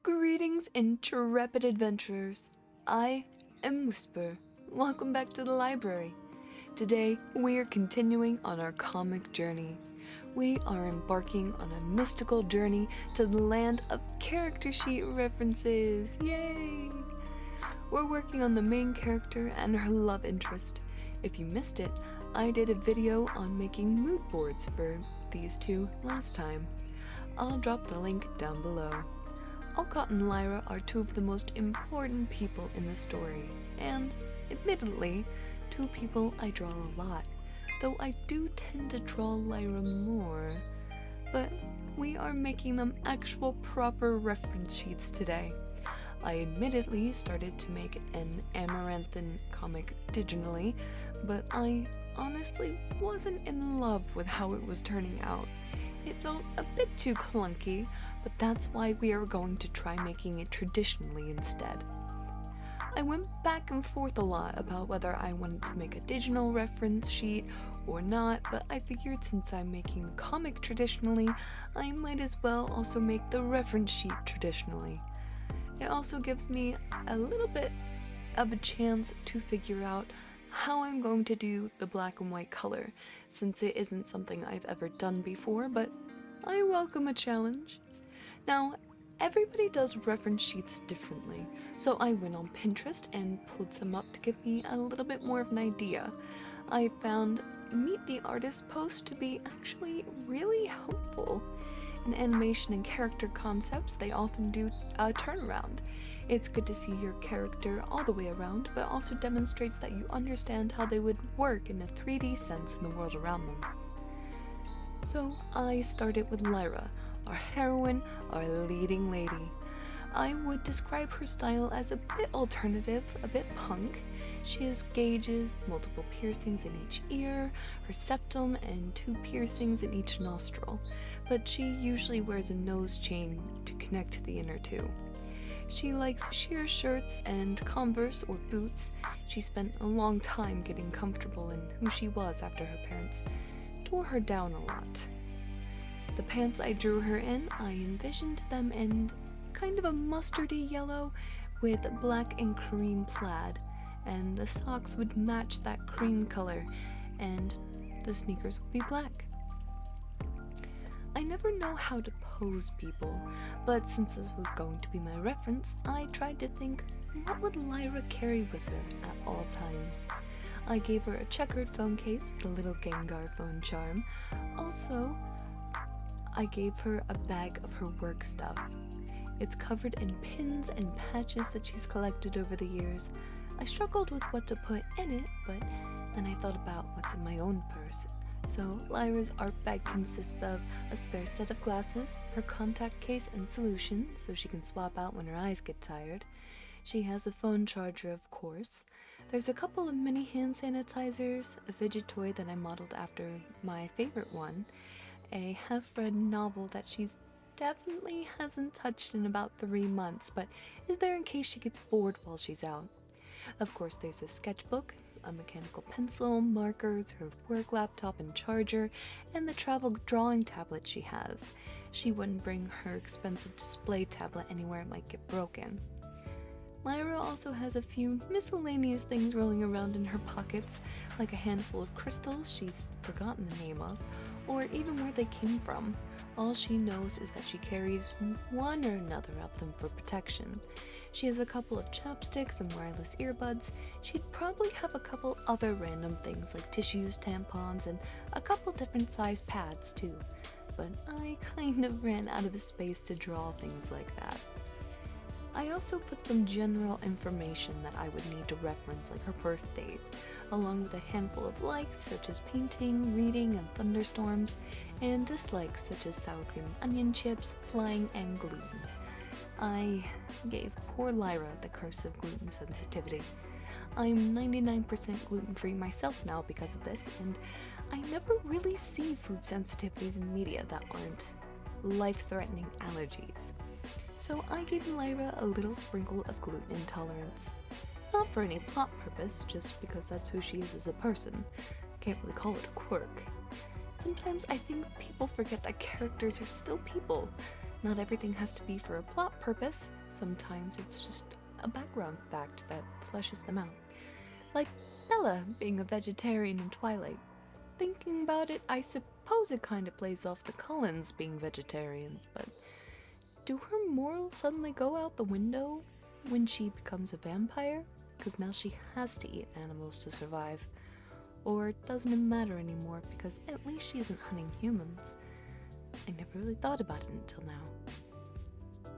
Greetings, intrepid adventurers. I am Whisper. Welcome back to the library. Today, we are continuing on our comic journey. We are embarking on a mystical journey to the land of character sheet references. Yay! We're working on the main character and her love interest. If you missed it, I did a video on making mood boards for these two last time. I'll drop the link down below. Alcott and Lyra are two of the most important people in the story, and, admittedly, two people I draw a lot, though I do tend to draw Lyra more. But we are making them actual proper reference sheets today. I admittedly started to make an Amaranthin comic digitally, but I honestly wasn't in love with how it was turning out. It felt a bit too clunky, but that's why we are going to try making it traditionally instead. I went back and forth a lot about whether I wanted to make a digital reference sheet or not, but I figured since I'm making the comic traditionally, I might as well also make the reference sheet traditionally. It also gives me a little bit of a chance to figure out how I'm going to do the black and white color, since it isn't something I've ever done before, but I welcome a challenge. Now, everybody does reference sheets differently, so I went on Pinterest and pulled some up to give me a little bit more of an idea. I found Meet the Artist posts to be actually really helpful. In animation and character concepts, they often do a turnaround. It's good to see your character all the way around, but also demonstrates that you understand how they would work in a 3D sense in the world around them. So I started with Lyra, our heroine, our leading lady. I would describe her style as a bit alternative, a bit punk. She has gauges, multiple piercings in each ear, her septum, and 2 piercings in each nostril, but she usually wears a nose chain to connect the inner two. She likes sheer shirts and Converse or boots. She spent a long time getting comfortable in who she was after her parents tore her down a lot. The pants I drew her in, I envisioned them in kind of a mustardy yellow with black and cream plaid, and the socks would match that cream color, and the sneakers would be black. I never know how to pose people, but since this was going to be my reference, I tried to think, what would Lyra carry with her at all times? I gave her a checkered phone case with a little Gengar phone charm. Also, I gave her a bag of her work stuff. It's covered in pins and patches that she's collected over the years. I struggled with what to put in it, but then I thought about what's in my own purse. So Lyra's art bag consists of a spare set of glasses, her contact case and solution so she can swap out when her eyes get tired. She has a phone charger, of course. There's a couple of mini hand sanitizers, a fidget toy that I modeled after my favorite one, a half-read novel that she's definitely hasn't touched in about 3 months, but is there in case she gets bored while she's out. Of course, there's a sketchbook, a mechanical pencil, markers, her work laptop and charger, and the travel drawing tablet she has. She wouldn't bring her expensive display tablet anywhere it might get broken. Lyra also has a few miscellaneous things rolling around in her pockets, like a handful of crystals she's forgotten the name of, or even where they came from. All she knows is that she carries one or another of them for protection. She has a couple of chopsticks and wireless earbuds. She'd probably have a couple other random things like tissues, tampons, and a couple different size pads too. But I kind of ran out of space to draw things like that. I also put some general information that I would need to reference, like her birth date, along with a handful of likes such as painting, reading, and thunderstorms, and dislikes such as sour cream and onion chips, flying, and gluten. I gave poor Lyra the curse of gluten sensitivity. I'm 99% gluten-free myself now because of this, and I never really see food sensitivities in media that aren't life-threatening allergies. So I gave Lyra a little sprinkle of gluten intolerance. Not for any plot purpose, just because that's who she is as a person. Can't really call it a quirk. Sometimes I think people forget that characters are still people. Not everything has to be for a plot purpose. Sometimes it's just a background fact that fleshes them out. Like Bella being a vegetarian in Twilight. Thinking about it, I suppose it kind of plays off the Cullens being vegetarians, but do her morals suddenly go out the window when she becomes a vampire? Because now she has to eat animals to survive. Or doesn't it matter anymore because at least she isn't hunting humans? I never really thought about it until now.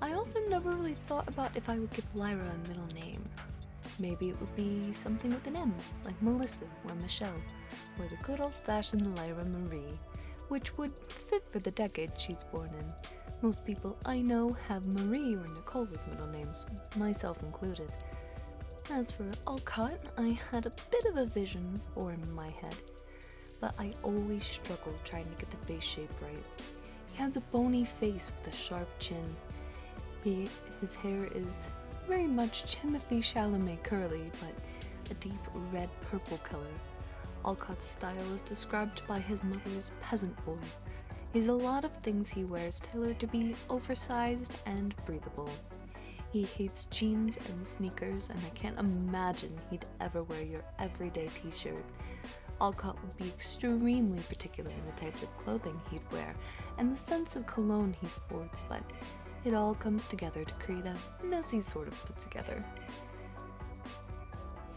I also never really thought about if I would give Lyra a middle name. Maybe it would be something with an M, like Melissa or Michelle, or the good old-fashioned Lyra Marie, which would fit for the decade she's born in. Most people I know have Marie or Nicole as middle names, myself included. As for Alcott, I had a bit of a vision, or in my head, but I always struggled trying to get the face shape right. He has a bony face with a sharp chin. His hair is very much Timothée Chalamet curly, but a deep red-purple color. Alcott's style is described by his mother as peasant boy. He's a lot of things he wears tailored to be oversized and breathable. He hates jeans and sneakers, and I can't imagine he'd ever wear your everyday t-shirt. Alcott would be extremely particular in the types of clothing he'd wear and the sense of cologne he sports, but it all comes together to create a messy sort of put-together.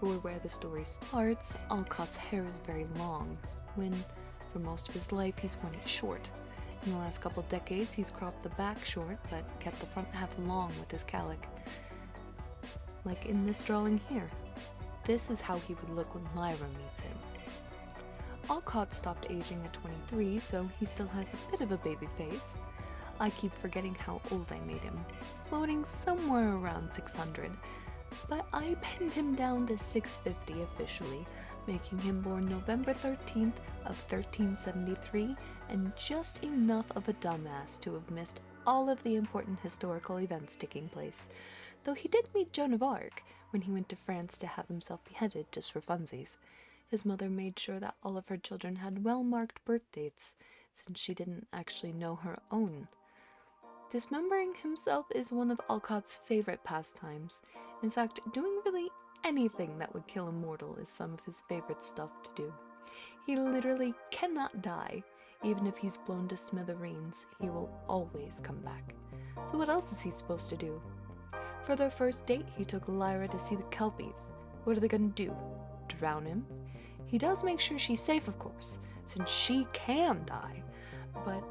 For where the story starts, Alcott's hair is very long, when, for most of his life, he's worn it short. In the last couple decades, he's cropped the back short, but kept the front half long with his calic. Like in this drawing here. This is how he would look when Lyra meets him. Alcott stopped aging at 23, so he still has a bit of a baby face. I keep forgetting how old I made him, floating somewhere around 600, but I pinned him down to 650 officially, making him born November 13th of 1373, and just enough of a dumbass to have missed all of the important historical events taking place, though he did meet Joan of Arc when he went to France to have himself beheaded just for funsies. His mother made sure that all of her children had well-marked birth dates, since she didn't actually know her own. Dismembering himself is one of Alcott's favorite pastimes. In fact, doing really anything that would kill a mortal is some of his favorite stuff to do. He literally cannot die. Even if he's blown to smithereens, he will always come back. So what else is he supposed to do? For their first date, he took Lyra to see the Kelpies. What are they gonna do? Drown him? He does make sure she's safe, of course, since she can die, but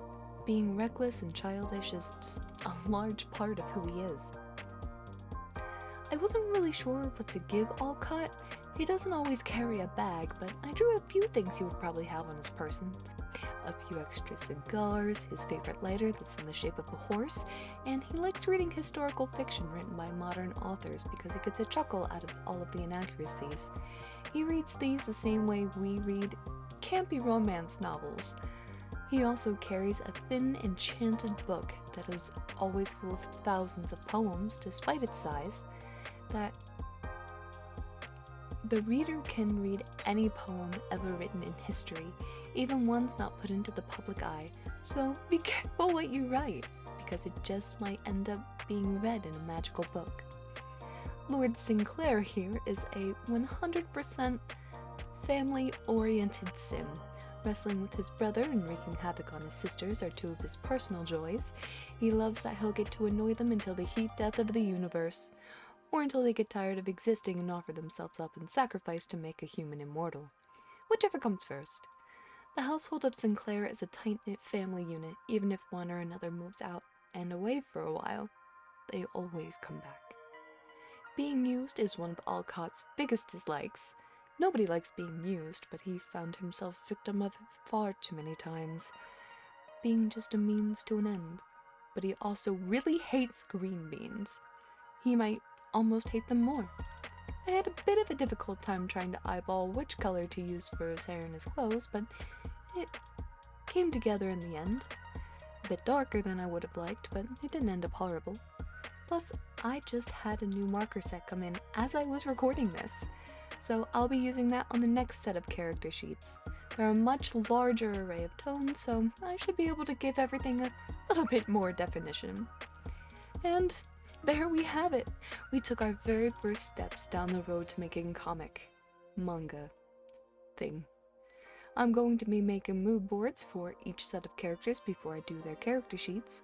being reckless and childish is just a large part of who he is. I wasn't really sure what to give Alcott. He doesn't always carry a bag, but I drew a few things he would probably have on his person. A few extra cigars, his favorite lighter that's in the shape of a horse, and he likes reading historical fiction written by modern authors because he gets a chuckle out of all of the inaccuracies. He reads these the same way we read campy romance novels. He also carries a thin, enchanted book that is always full of thousands of poems, despite its size, that the reader can read any poem ever written in history, even ones not put into the public eye. So be careful what you write, because it just might end up being read in a magical book. Lord Sinclair here is a 100% family-oriented sim. Wrestling with his brother and wreaking havoc on his sisters are two of his personal joys. He loves that he'll get to annoy them until the heat death of the universe, or until they get tired of existing and offer themselves up in sacrifice to make a human immortal. Whichever comes first. The household of Sinclair is a tight-knit family unit. Even if one or another moves out and away for a while, they always come back. Being used is one of Alcott's biggest dislikes. Nobody likes being used, but he found himself victim of it far too many times. Being just a means to an end. But he also really hates green beans. He might almost hate them more. I had a bit of a difficult time trying to eyeball which color to use for his hair and his clothes, but it came together in the end. A bit darker than I would have liked, but it didn't end up horrible. Plus, I just had a new marker set come in as I was recording this, so I'll be using that on the next set of character sheets. There are a much larger array of tones, so I should be able to give everything a little bit more definition. And there we have it. We took our very first steps down the road to making comic, manga thing. I'm going to be making mood boards for each set of characters before I do their character sheets.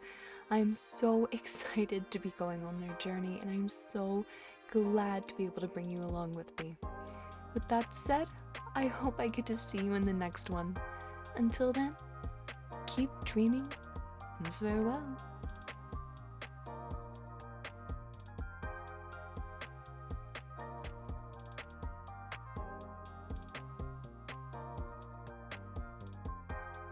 I'm so excited to be going on their journey, and I'm so glad to be able to bring you along with me. With that said, I hope I get to see you in the next one. Until then, keep dreaming and farewell.